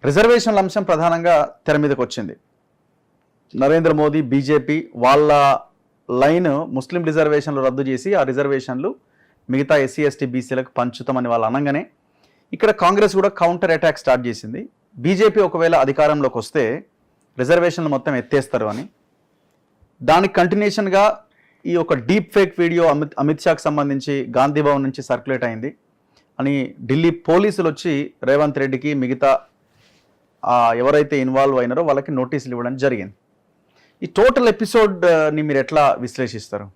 రిజర్వేషన్ల అంశం ప్రధానంగా తెర మీదకి వచ్చింది. నరేంద్ర మోదీ బీజేపీ వాళ్ళ లైన్ ముస్లిం రిజర్వేషన్లు రద్దు చేసి ఆ రిజర్వేషన్లు మిగతా ఎస్సీ ఎస్టీ బీసీలకు పంచుతామని వాళ్ళు అనగానే ఇక్కడ కాంగ్రెస్ కూడా కౌంటర్ అటాక్ స్టార్ట్ చేసింది. బీజేపీ ఒకవేళ అధికారంలోకి వస్తే రిజర్వేషన్లు మొత్తం ఎత్తేస్తారు అని. దానికి కంటిన్యూషన్గా ఈ ఒక డీప్ ఫేక్ వీడియో అమిత్ షాకి సంబంధించి గాంధీ భవన్ నుంచి సర్క్యులేట్ అయింది అని ఢిల్లీ పోలీసులు వచ్చి రేవంత్ రెడ్డికి మిగతా ఎవరైతే ఇన్వాల్వ్ అయినారో వాళ్ళకి నోటీసులు ఇవ్వడం జరిగింది. ఈ టోటల్ ఎపిసోడ్ని మీరు ఎట్లా విశ్లేషిస్తారు?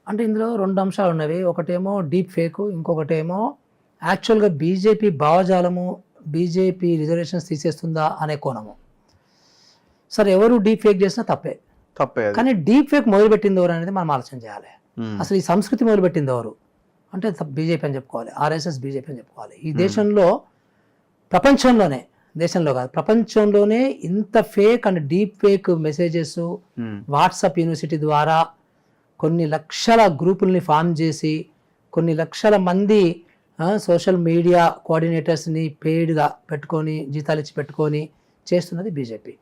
అంటే ఇందులో రెండు అంశాలు ఉన్నవి. ఒకటేమో డీప్ ఫేక్, ఇంకొకటేమో యాక్చువల్గా బీజేపీ భావజాలము, బీజేపీ రిజర్వేషన్స్ తీసేస్తుందా అనే కోణము. సరే, ఎవరు డీప్ ఫేక్ చేసినా తప్పే. కానీ డీప్ ఫేక్ మొదలుపెట్టింది ఎవరు అనేది మనం ఆలోచన చేయాలి. అసలు ఈ సంస్కృతి మొదలుపెట్టింది ఎవరు అంటే బీజేపీ అని చెప్పుకోవాలి, ఆర్ఎస్ఎస్ బీజేపీ అని చెప్పుకోవాలి. ఈ దేశంలో, ప్రపంచంలోనే, దేశంలో కాదు ప్రపంచంలోనే ఇంత fake and deep fake messages WhatsApp university ద్వారా కొన్ని లక్షల గ్రూపుల్ని ఫామ్ చేసి కొన్ని లక్షల మంది సోషల్ మీడియా కోఆర్డినేటర్స్ని పెయిడ్గా పెట్టుకొని జీతాలు ఇచ్చి పెట్టుకొని చేస్తున్నది బీజేపీ.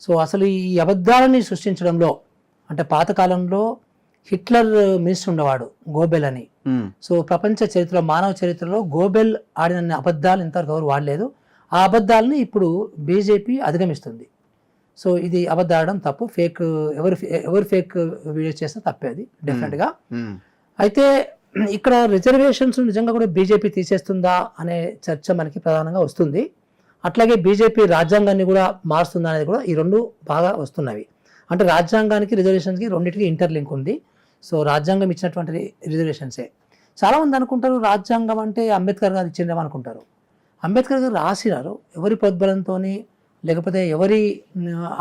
సో అసలు ఈ అబద్ధాలని సృష్టించడంలో, అంటే పాతకాలంలో హిట్లర్ మినిస్టర్ ఉండేవాడు గోబెల్ అని. సో ప్రపంచ చరిత్రలో, మానవ చరిత్రలో గోబెల్ ఆడిన అబద్ధాలు ఇంతవరకు ఎవరు వాడలేదు. ఆ అబద్ధాలని ఇప్పుడు బీజేపీ అధిగమిస్తుంది. సో ఇది అబద్ధాడడం తప్పు. ఫేక్ ఎవరు ఫేక్ వీడియోస్ చేస్తే తప్పే, అది డెఫినెట్గా. అయితే ఇక్కడ రిజర్వేషన్స్ నిజంగా కూడా బీజేపీ తీసేస్తుందా అనే చర్చ మనకి ప్రధానంగా వస్తుంది. అట్లాగే బీజేపీ రాజ్యాంగాన్ని కూడా మారుస్తుందా అనేది కూడా, ఈ రెండు బాగా వస్తున్నవి. అంటే రాజ్యాంగానికి రిజర్వేషన్స్కి రెండింటికి ఇంటర్లింక్ ఉంది. సో రాజ్యాంగం ఇచ్చినటువంటి రిజర్వేషన్సే. చాలామంది అనుకుంటారు రాజ్యాంగం అంటే అంబేద్కర్ గారు ఇచ్చిందేమో అనుకుంటారు. అంబేద్కర్ గారు రాసినారు, ఎవరి ప్రోద్బలంతో లేకపోతే ఎవరి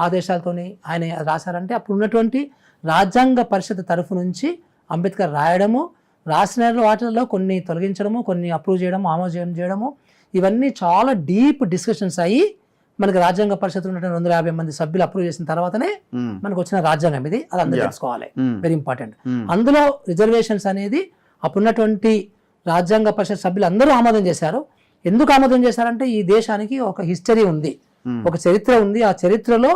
ఆదేశాలతోని ఆయన రాశారంటే అప్పుడు ఉన్నటువంటి రాజ్యాంగ పరిషత్ తరఫు నుంచి అంబేద్కర్ రాయడము, రాసిన వాటిల్లో కొన్ని తొలగించడము, కొన్ని అప్రూవ్ చేయడము, ఆమోదం చేయడము, ఇవన్నీ చాలా డీప్ డిస్కషన్స్ అయ్యి మనకి రాజ్యాంగ పరిషత్ ఉన్నటువంటి 250 మంది సభ్యులు అప్రూవ్ చేసిన తర్వాతనే మనకు వచ్చిన రాజ్యాంగం ఇది. అది అందరూ తెలుసుకోవాలి, వెరీ ఇంపార్టెంట్. అందులో రిజర్వేషన్స్ అనేది అప్పుడున్నటువంటి రాజ్యాంగ పరిషత్ సభ్యులు అందరూ ఆమోదం చేశారు. ఎందుకు ఆమోదం చేశారంటే ఈ దేశానికి ఒక హిస్టరీ ఉంది, ఒక చరిత్ర ఉంది. ఆ చరిత్రలో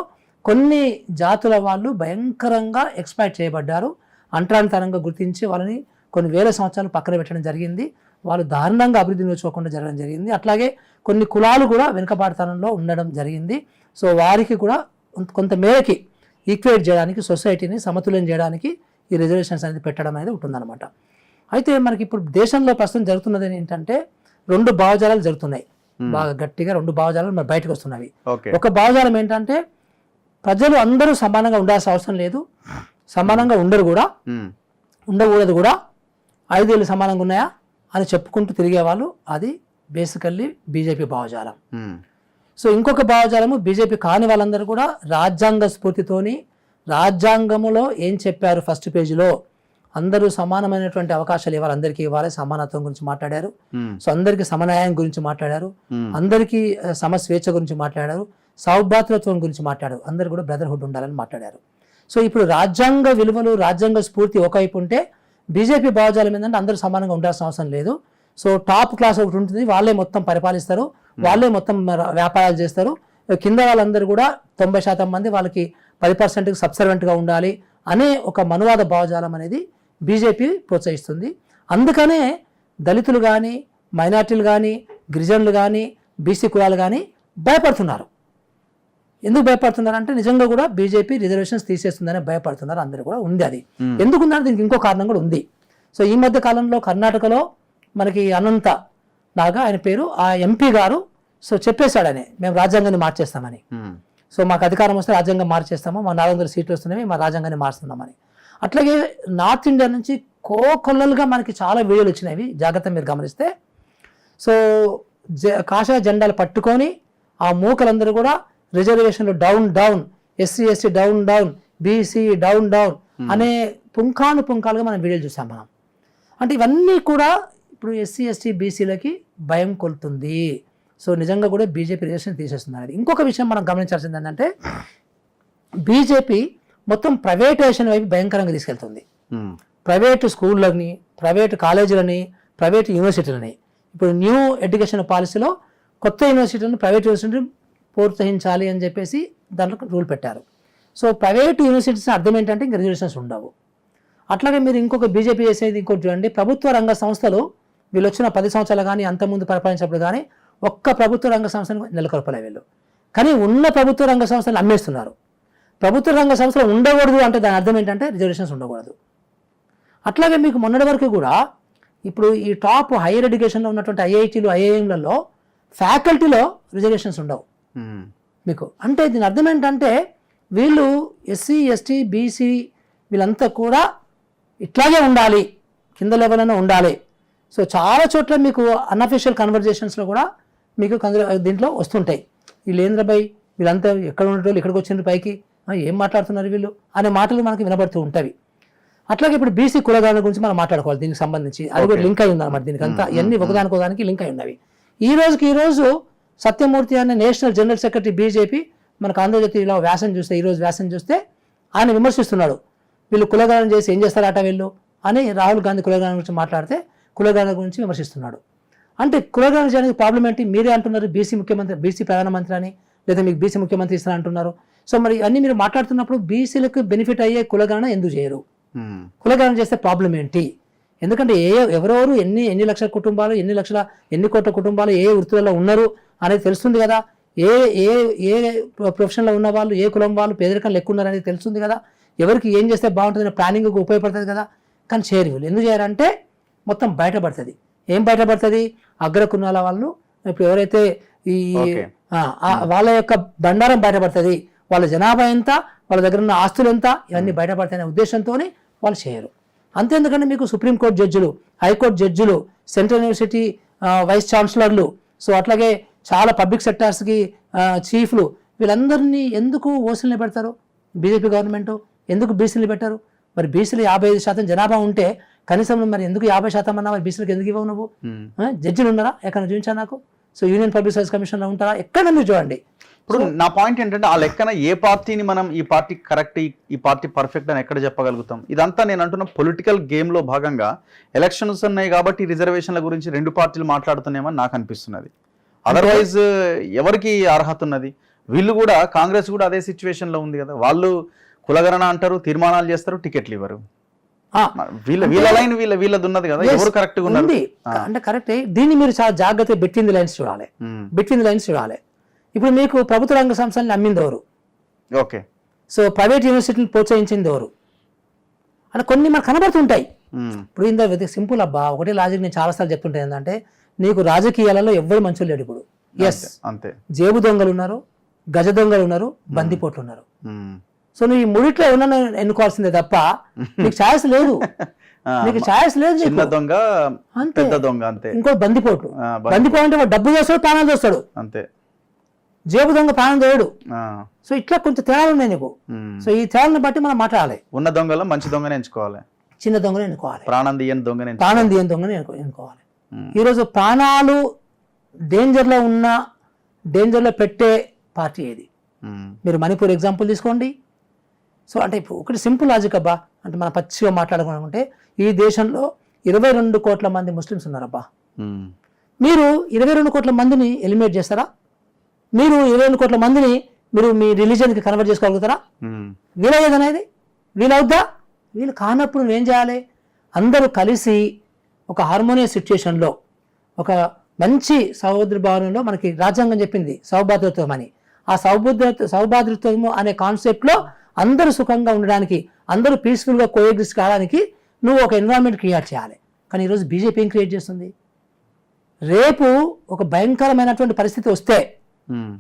కొన్ని జాతుల వాళ్ళు భయంకరంగా ఎక్స్‌ప్లాయిట్ చేయబడ్డారు. అంటరానితనంగా గుర్తించి వాళ్ళని కొన్ని వేల సంవత్సరాలు పక్కన పెట్టడం జరిగింది. వాళ్ళు దారుణంగా అభివృద్ధి నోచుకోకుండా జరగడం జరిగింది. అట్లాగే కొన్ని కులాలు కూడా వెనుకబాటుతనంలో ఉండడం జరిగింది. సో వారికి కూడా కొంత మేరకి ఈక్వేట్ చేయడానికి, సొసైటీని సమతుల్యం చేయడానికి ఈ రిజర్వేషన్స్ అనేది పెట్టడం అనేది ఉంటుందన్నమాట. అయితే మనకి ఇప్పుడు దేశంలో ప్రస్తుతం జరుగుతున్నది ఏంటంటే రెండు భావజాలాలు జరుగుతున్నాయి, బాగా గట్టిగా రెండు భావజాలాలు మరి బయటకు వస్తున్నవి. ఒక భావజాలం ఏంటంటే ప్రజలు అందరూ సమానంగా ఉండాల్సిన అవసరం లేదు, సమానంగా ఉండరు కూడా, ఉండకూడదు కూడా, 5 ఏళ్ళు సమానంగా ఉన్నాయా అని చెప్పుకుంటూ తిరిగేవాళ్ళు. అది బేసికల్లీ బీజేపీ భావజాలం. సో ఇంకొక భావజాలము బీజేపీ కాని వాళ్ళందరూ కూడా రాజ్యాంగ స్ఫూర్తితోని, రాజ్యాంగములో ఏం చెప్పారు ఫస్ట్ పేజీలో అందరూ సమానమైనటువంటి అవకాశాలు ఇవ్వాలి, అందరికీ ఇవ్వాలి, సమానత్వం గురించి మాట్లాడారు. సో అందరికీ సమన్యాయం గురించి మాట్లాడారు, అందరికీ సమస్వేచ్ఛ గురించి మాట్లాడారు, సౌభ్రాతృత్వం గురించి మాట్లాడారు, అందరూ కూడా బ్రదర్హుడ్ ఉండాలని మాట్లాడారు. సో ఇప్పుడు రాజ్యాంగ విలువలు, రాజ్యాంగ స్ఫూర్తి ఒకవైపు ఉంటే బీజేపీ భావజాలం ఏంటంటే అందరూ సమానంగా ఉండాల్సిన అవసరం లేదు. సో టాప్ క్లాస్ ఒకటి ఉంటుంది, వాళ్ళే మొత్తం పరిపాలిస్తారు, వాళ్ళే మొత్తం వ్యాపారాలు చేస్తారు, కింద వాళ్ళందరూ కూడా 90% మంది వాళ్ళకి 10%కి సబ్సర్వెంట్గా ఉండాలి అనే ఒక మనువాద భావజాలం అనేది బీజేపీ ప్రోత్సహిస్తుంది. అందుకనే దళితులు కానీ, మైనార్టీలు కానీ, గిరిజనులు కానీ, బీసీ కులాలు కానీ భయపడుతున్నారు. ఎందుకు భయపడుతున్నారు అంటే నిజంగా కూడా బీజేపీ రిజర్వేషన్స్ తీసేస్తుందని భయపడుతున్నారు, అందరూ కూడా ఉంది. అది ఎందుకుందంటే దీనికి ఇంకో కారణం కూడా ఉంది. సో ఈ మధ్య కాలంలో కర్ణాటకలో మనకి అనంత లాగా ఆయన పేరు, ఆ ఎంపీ గారు సో చెప్పేశాడని మేము రాజ్యాంగాన్ని మార్చేస్తామని. సో మాకు అధికారం వస్తే రాజ్యాంగం మార్చేస్తాము, మా 400 సీట్లు వస్తున్నాయి, మా రాజ్యాంగాన్ని మారుస్తున్నామని. అట్లాగే నార్త్ ఇండియా నుంచి కోకొల్లలుగా మనకి చాలా వీడియోలు వచ్చినవి, జాగ్రత్త మీరు గమనిస్తే. సో కాషాయ జెండాలు పట్టుకొని ఆ మూకలందరూ కూడా రిజర్వేషన్లు down down, SC ST down down, BC down down అనే పుంఖాలుగా మనం వీడియోలు చూసాం మనం. అంటే ఇవన్నీ కూడా ఇప్పుడు ఎస్సీ ఎస్టీ బీసీలకి భయం కొలుతుంది. సో నిజంగా కూడా బీజేపీ రిజర్వేషన్ తీసేస్తుంది అనేది. ఇంకొక విషయం మనం గమనించాల్సింది ఏంటంటే బీజేపీ మొత్తం ప్రైవేటైజేషన్ వైపు భయంకరంగా తీసుకెళ్తుంది. ప్రైవేటు స్కూళ్ళని, ప్రైవేటు కాలేజీలని, ప్రైవేటు యూనివర్సిటీలని. ఇప్పుడు న్యూ ఎడ్యుకేషన్ పాలసీలో కొత్త యూనివర్సిటీలను ప్రైవేట్ యూనివర్సిటీని ప్రోత్సహించాలి అని చెప్పేసి దాంట్లో రూల్ పెట్టారు. సో ప్రైవేట్ యూనివర్సిటీస్ అర్థం ఏంటంటే ఇంకా రిజర్వేషన్స్ ఉండవు. అట్లాగే మీరు ఇంకొక బీజేపీ చేసేది ఇంకోటి చూడండి, ప్రభుత్వ రంగ సంస్థలు వీళ్ళు వచ్చిన 10 సంవత్సరాలు కానీ అంతకుముందు పరిపాలించినప్పుడు కానీ ఒక్క ప్రభుత్వ రంగ సంస్థను నెలకొల్పలే వీళ్ళు. కానీ ఉన్న ప్రభుత్వ రంగ సంస్థలు అమ్మేస్తున్నారు. ప్రభుత్వ రంగ సంస్థలు ఉండకూడదు అంటే దాని అర్థం ఏంటంటే రిజర్వేషన్స్ ఉండకూడదు. అట్లాగే మీకు మొన్నటి వరకు కూడా ఇప్పుడు ఈ టాప్ హైయర్ ఎడ్యుకేషన్లో ఉన్నటువంటి ఐఐటీలు ఐఐఎంలలో ఫ్యాకల్టీలో రిజర్వేషన్స్ ఉండవు మీకు. అంటే దీని అర్థం ఏంటంటే వీళ్ళు ఎస్సీ ఎస్టీ బీసీ వీళ్ళంతా కూడా ఇట్లాగే ఉండాలి, కింద లెవెల్ అయినా ఉండాలి. సో చాలా చోట్ల మీకు అన్అఫీషియల్ కన్వర్జేషన్స్లో కూడా మీకు దీంట్లో వస్తుంటాయి. వీళ్ళు ఏంద్రబాయ్ వీళ్ళంతా ఎక్కడ ఉండేటోళ్ళు ఇక్కడికి వచ్చిండ్రు పైకి, ఏం మాట్లాడుతున్నారు వీళ్ళు అనే మాటలు మనకి వినబడుతూ ఉంటాయి. అట్లాగే ఇప్పుడు బీసీ కులగాల గురించి మనం మాట్లాడుకోవాలి దీనికి సంబంధించి. అది కూడా లింక్ అయి ఉంది అనమాట దీనికి అంతా, ఇవన్నీ ఒకదానికోదానికి లింక్ అయి ఉన్నవి. ఈ రోజు సత్యమూర్తి అనే నేషనల్ జనరల్ సెక్రటరీ బీజేపీ మనకు ఆంధ్రజ్యోతిలో వ్యాసం చూస్తే, ఈరోజు వ్యాసం చూస్తే ఆయన విమర్శిస్తున్నాడు. వీళ్ళు కులగానం చేసి ఏం చేస్తారట వీళ్ళు అని రాహుల్ గాంధీ కులగానం గురించి మాట్లాడితే కులగానం గురించి విమర్శిస్తున్నాడు. అంటే కులగానం చేయడానికి ప్రాబ్లం ఏంటి? మీరే అంటున్నారు బీసీ ముఖ్యమంత్రి, బీసీ ప్రధానమంత్రి అని, లేదా మీకు బీసీ ముఖ్యమంత్రి ఇస్తాను అంటున్నారు. సో మరి అన్ని మీరు మాట్లాడుతున్నప్పుడు బీసీలకు బెనిఫిట్ అయ్యే కులగణన ఎందుకు చేయరు? కులగణన చేస్తే ప్రాబ్లం ఏంటి? ఎందుకంటే ఎవరెవరు ఎన్ని లక్షల కుటుంబాలు, ఎన్ని కోట్ల కుటుంబాలు ఏ వృత్తులలో ఉన్నారు అనేది తెలుస్తుంది కదా. ఏ ప్రొఫెషన్లో ఉన్న వాళ్ళు, ఏ కులం వాళ్ళు పేదరికం లెక్క ఉన్నారు అనేది తెలుస్తుంది కదా. ఎవరికి ఏం చేస్తే బాగుంటుందని ప్లానింగ్కి ఉపయోగపడుతుంది కదా. కానీ చేయరు వీళ్ళు. ఎందుకు చేయాలంటే మొత్తం బయటపడుతుంది. ఏం బయటపడుతుంది? అగ్రకులాల వాళ్ళు ఇప్పుడు ఎవరైతే ఈ వాళ్ళ యొక్క బండారం బయటపడుతుంది, వాళ్ళ జనాభా ఎంత, వాళ్ళ దగ్గర ఉన్న ఆస్తులు ఎంత, ఇవన్నీ బయటపడతాయనే ఉద్దేశంతో వాళ్ళు చేయరు. అంతేందుకంటే మీకు సుప్రీంకోర్టు జడ్జిలు, హైకోర్టు జడ్జిలు, సెంట్రల్ యూనివర్సిటీ వైస్ ఛాన్సలర్లు, సో అట్లాగే చాలా పబ్లిక్ సెక్టార్స్కి చీఫ్లు, వీళ్ళందరినీ ఎందుకు ఓసీలు పెడతారు బీజేపీ గవర్నమెంట్? ఎందుకు బీసీలు పెట్టారు? మరి బీసీలు 55% జనాభా ఉంటే కనీసం మరి ఎందుకు 50% అన్నా మరి బీసీలకు ఎందుకు ఇవ్వవు నువ్వు? జడ్జిలు ఉన్నారా? ఎక్కడ చూపించా నాకు? సో యూనియన్ పబ్లిక్ సర్వీస్ కమిషన్లో ఉంటారా? ఎక్కడ మీరు చూడండి. ఇప్పుడు నా పాయింట్ ఏంటంటే ఆ లెక్కన ఏ పార్టీని మనం ఈ పార్టీ కరెక్ట్, ఈ పార్టీ పర్ఫెక్ట్ అని ఎక్కడ చెప్పగలుగుతాం? ఇదంతా నేను అంటున్న పొలిటికల్ గేమ్లో భాగంగా ఎలక్షన్స్ ఉన్నాయి కాబట్టి రిజర్వేషన్ల గురించి 2 పార్టీలు మాట్లాడుతున్నాయని నాకు అనిపిస్తున్నది. అదర్వైజ్ ఎవరికి అర్హత ఉన్నది? వీళ్ళు కూడా, కాంగ్రెస్ కూడా అదే సిచ్యువేషన్లో ఉంది కదా. వాళ్ళు కులగణన అంటారు, తీర్మానాలు చేస్తారు, టికెట్లు ఇవ్వరు. వీళ్ళ లైన్ వీళ్ళది ఉన్నది కదా. ఎవరు కరెక్ట్ గా ఉన్నారు అంటే కరెక్ట్. దీన్ని మీరు చాలా జాగ్రత్తగా బిట్వీన్ ది లైన్స్ చూడాలి. ఇప్పుడు మీకు ప్రభుత్వ రంగ సంస్థలను అమ్మింది ఎవరు? ఓకే. సో ప్రైవేట్ యూనివర్సిటీని ప్రోత్సహించింది ఎవరు? అంటే కొన్ని మనకు కనబడుతుంటాయి. ఇప్పుడు ఇంత సింపుల్ అబ్బా, ఒకటే లాజిక్ నేను చాలాసార్లు చెప్తుంటాను. ఏంటంటే నీకు రాజకీయాలలో ఎవ్వరు మంచి లేడు ఇప్పుడు. ఎస్, అంతే. జేబు దొంగలు ఉన్నారు, గజ దొంగలు ఉన్నారు, బందిపోట్లు ఉన్నారు. సో నువ్వు ఈ మూడిట్లో ఏమన్నా ఎన్నుకోవాల్సిందే తప్ప నీకు ఛాయిస్ లేదు. చిన్న దొంగ, పెద్ద దొంగ, అంతే. ఇంకో బందిపోటు అంటే వాడు డబ్బు చేస్తాడు, ప్రాణాలు చేస్తాడు, అంతే. జేబు దొంగ ప్రాణం చేయడు. సో ఇట్లా కొంచెం తేడాలు ఉన్నాయి నీకు. సో ఈ తేడాలను బట్టి మనం మాట్లాడాలి. ఉన్న దొంగలో మంచి దొంగని ఎంచుకోవాలి, చిన్న దొంగని ఎన్నుకోవాలి, ప్రాణం తీయని దొంగని ఎన్నుకోవాలి. ఈరోజు ప్రాణాలు డేంజర్లో పెట్టే పార్టీ ఏది? మీరు మణిపూర్ ఎగ్జాంపుల్ తీసుకోండి. సో అంటే ఇప్పుడు ఒకటి సింపుల్ లాజిక్ అబ్బా, అంటే మనం పచ్చిగా మాట్లాడుకుంటే ఈ దేశంలో 22 కోట్ల మంది ముస్లిమ్స్ ఉన్నారబ్బా. మీరు 22 కోట్ల మందిని ఎలిమినేట్ చేస్తారా? మీరు 22 కోట్ల మందిని మీరు మీ రిలీజన్కి కన్వర్ట్ చేసుకోగలుగుతారా? వీలయ్యేదనేది వీలవుద్దా? వీళ్ళు కానప్పుడు నువ్వేం చేయాలి? అందరూ కలిసి ఒక హార్మోనియస్ సిచ్యుయేషన్లో, ఒక మంచి సహోదరభావంలో, మనకి రాజ్యాంగం చెప్పింది సౌభాతృత్వం అని, ఆ సౌభాతృత్వము అనే కాన్సెప్ట్లో అందరూ సుఖంగా ఉండడానికి, అందరూ పీస్ఫుల్గా కోఎగ్జిస్ట్ కావడానికి నువ్వు ఒక ఎన్విరాన్మెంట్ క్రియేట్ చేయాలి. కానీ ఈరోజు బీజేపీ ఏం క్రియేట్ చేస్తుంది? రేపు ఒక భయంకరమైనటువంటి పరిస్థితి వస్తే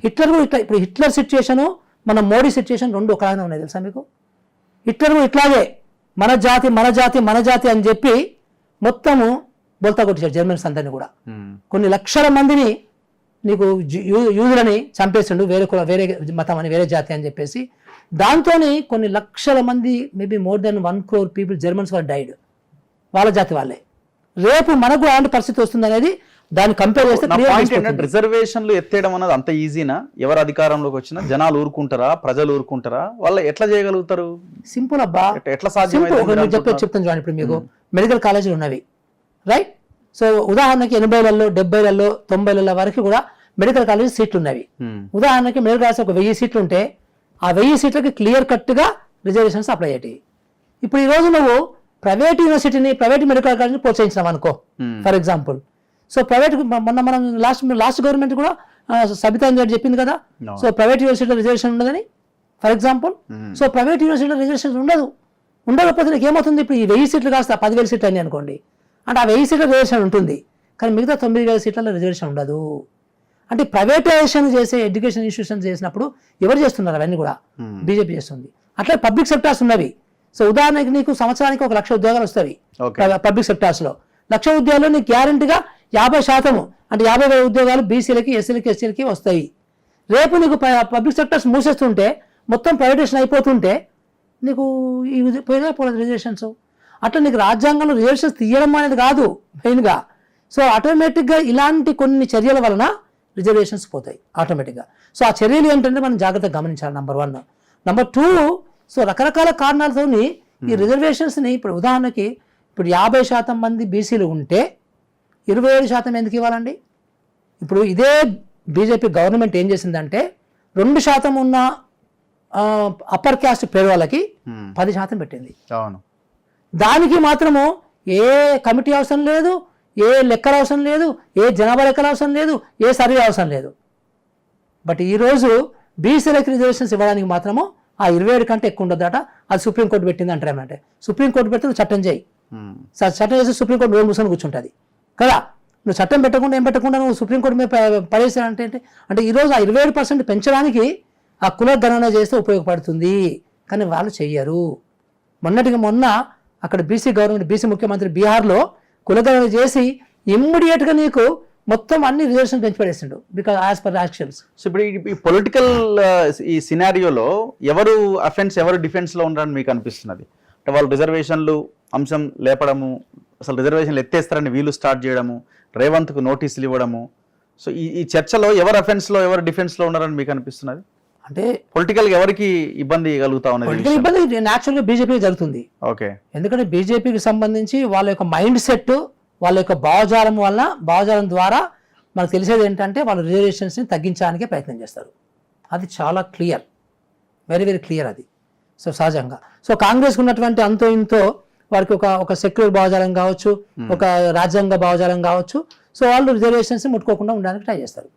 హిట్లర్ కూడా ఇప్పుడు హిట్లర్ సిచ్యుయేషను, మన మోడీ సిచ్యుయేషన్ 2 ఒకలాగానే ఉన్నాయి తెలుసా మీకు? హిట్లర్ ఇట్లాగే మన జాతి అని చెప్పి మొత్తము బొల్తా కొట్టించాడు జర్మన్స్ అందరినీ కూడా. కొన్ని లక్షల మందిని నీకు యూదులని చంపేసిండు, వేరే మతం అని, వేరే జాతి అని చెప్పేసి. దాంతో కొన్ని లక్షల మంది, maybe more than 1 crore people Germans were died, వాళ్ళ జాతి వాళ్ళే. రేపు మనకు అలాంటి పరిస్థితి వస్తుంది అనేది దాన్ని కంపేర్ చేస్తే రిజర్వేషన్లు ఎత్తేయడం అన్నది అంత ఈజీనా? ఎవరు అధికారంలోకి వచ్చినా జనాలు ఊరుకుంటారా? ప్రజలు ఊరుకుంటారా? వాళ్ళు ఎట్లా చేయగలుగుతారు? సింపుల్ అబ్బా, ఎట్లా సాధ్యం? చెప్తాను చూడండి. ఇప్పుడు మీకు మెడికల్ కాలేజీలు ఉన్నవి, రైట్? సో ఉదాహరణకి 80లలో 70లలో 90ల వరకు కూడా మెడికల్ కాలేజ్ సీట్లు ఉన్నవి. ఉమ్, ఉదాహరణకి మెడికల్ కాలేజ్ ఒక 1000 సీట్లు ఉంటే ఆ 1000 సీట్లకి క్లియర్ కట్గా రిజర్వేషన్స్ అప్లై అయ్యేవి. ఇప్పుడు ఈ రోజు నువ్వు ప్రైవేట్ యూనివర్సిటీని, ప్రైవేట్ మెడికల్ కాలేజ్ని ప్రోత్సహించినావు అనుకో ఉమ్, ఫర్ ఎగ్జాంపుల్. సో ప్రైవేట్ మొన్న మనం లాస్ట్ గవర్నమెంట్ కూడా సబితా ఇంద్రారెడ్డి చెప్పింది కదా, No. సో ప్రైవేట్ యూనివర్సిటీలో రిజర్వేషన్ ఉండదని for example. Um, so private యూనివర్సిటీలో రిజర్వేషన్ ఉండకపోతే నీకు ఏమవుతుంది? ఇప్పుడు ఈ 1000 సీట్లు కాస్త 10,000 సీట్లు అని అనుకోండి, అంటే ఆ 1000 సీట్ల రిజర్వేషన్ ఉంటుంది, కానీ మిగతా 9,000 సీట్లలో రిజర్వేషన్ ఉండదు. అంటే ప్రైవేటైజేషన్ చేసే ఎడ్యుకేషన్ ఇన్స్టిట్యూషన్ చేసినప్పుడు ఎవరు చేస్తున్నారు? అవన్నీ కూడా ఉమ్, బీజేపీ చేస్తుంది. అట్లే పబ్లిక్ సెక్టార్స్ ఉన్నవి. సో ఉదాహరణకి నీకు సంవత్సరానికి 1,00,000 ఉద్యోగాలు వస్తాయి ఓకే, పబ్లిక్ సెక్టార్స్లో. 1,00,000 ఉద్యోగాలు నీకు గ్యారంటీగా 50% అంటే 50,000 ఉద్యోగాలు బీసీలకి, ఎస్సీలకి, ఎస్సీలకి వస్తాయి. రేపు నీకు పబ్లిక్ సెక్టర్స్ మూసేస్తుంటే, మొత్తం ప్రైవేటేషన్ అయిపోతుంటే నీకు ఈ పోయినా పోలేదు రిజర్వేషన్స్. అట్లా నీకు రాజ్యాంగంలో రిజర్వేషన్స్ తీయడం అనేది కాదు మెయిన్గా. సో ఆటోమేటిక్గా ఇలాంటి కొన్ని చర్యల వలన రిజర్వేషన్స్ పోతాయి ఆటోమేటిక్గా. సో ఆ చర్యలు ఏంటంటే మనం జాగ్రత్తగా గమనించాలి. నెంబర్ 1. నెంబర్ 2, సో రకరకాల కారణాలతో ఈ రిజర్వేషన్స్ని ఇప్పుడు ఉదాహరణకి ఇప్పుడు 50% మంది బీసీలు ఉంటే 27% ఎందుకు ఇవ్వాలండి? ఇప్పుడు ఇదే బీజేపీ గవర్నమెంట్ ఏం చేసిందంటే 2% ఉన్న అప్పర్ క్యాస్ట్ పేదవాళ్ళకి ఉమ్, 10% పెట్టింది. అవును, దానికి మాత్రము ఏ కమిటీ అవసరం లేదు, ఏ లెక్కల అవసరం లేదు, ఏ జనాభా లెక్కల అవసరం లేదు, ఏ సర్వే అవసరం లేదు. బట్ ఈరోజు బీసీలకి రిజర్వేషన్స్ ఇవ్వడానికి మాత్రము ఆ 27 కంటే ఎక్కువ ఉండదట. అది సుప్రీంకోర్టు పెట్టింది అంటారేమంటే, సుప్రీంకోర్టు పెడితే నువ్వు చట్టం చేయి, ఉమ్, చట్టం చేసి సుప్రీంకోర్టు రోజు మూసుకొని కూర్చుంటుంది కదా. నువ్వు చట్టం పెట్టకుండా ఏం పెట్టకుండా నువ్వు సుప్రీంకోర్టు మీద పడేసానంటే అంటే ఈరోజు ఆ 27% పెంచడానికి ఆ కుల గణన చేస్తే ఉపయోగపడుతుంది, కానీ వాళ్ళు చెయ్యరు. మొన్న అక్కడ బీసీ గవర్నమెంట్, బీసీ ముఖ్యమంత్రి బీహార్లో కులగణన చేసి ఇమ్మీడియట్గా నీకు మొత్తం అన్ని రిజర్వేషన్ పెంచి పడేసిండు, because as per actions. So ఇప్పుడు ఈ పొలిటికల్ ఈ సినారియోలో ఎవరు అఫెన్స్, ఎవరు డిఫెన్స్లో ఉన్నారని మీకు అనిపిస్తున్నది? అంటే వాళ్ళు రిజర్వేషన్లు అంశం లేపడము, అసలు రిజర్వేషన్లు ఎత్తేస్తారని వీళ్ళు స్టార్ట్ చేయడము, రేవంత్కు నోటీసులు ఇవ్వడము. సో ఈ చర్చలో ఎవరు అఫెన్స్లో, ఎవరు డిఫెన్స్లో ఉన్నారని మీకు అనిపిస్తున్నది? అంటే పొలిటికల్గా ఎవరికి ఇబ్బంది కలుగుతా ఉన్నది? పొలిటికల్ ఇబ్బంది న్యాచురల్గా బీజేపీకి జరుగుతుంది. ఓకే, ఎందుకంటే బీజేపీకి సంబంధించి వాళ్ళ యొక్క మైండ్ సెట్, వాళ్ళ యొక్క భావజాలం ద్వారా మనకు తెలిసేది ఏంటంటే వాళ్ళు రిజర్వేషన్స్ని తగ్గించడానికే ప్రయత్నం చేస్తారు. అది చాలా క్లియర్, వెరీ వెరీ క్లియర్ అది. సో సహజంగా సో కాంగ్రెస్కి ఉన్నటువంటి అంతో ఇంతో వారికి ఒక సెక్యులర్ భావజాలం కావచ్చు, ఒక రాజ్యాంగ భావజాలం కావచ్చు, సో వాళ్ళు రిజర్వేషన్స్ ముట్టుకోకుండా ఉండడానికి ట్రై చేస్తారు.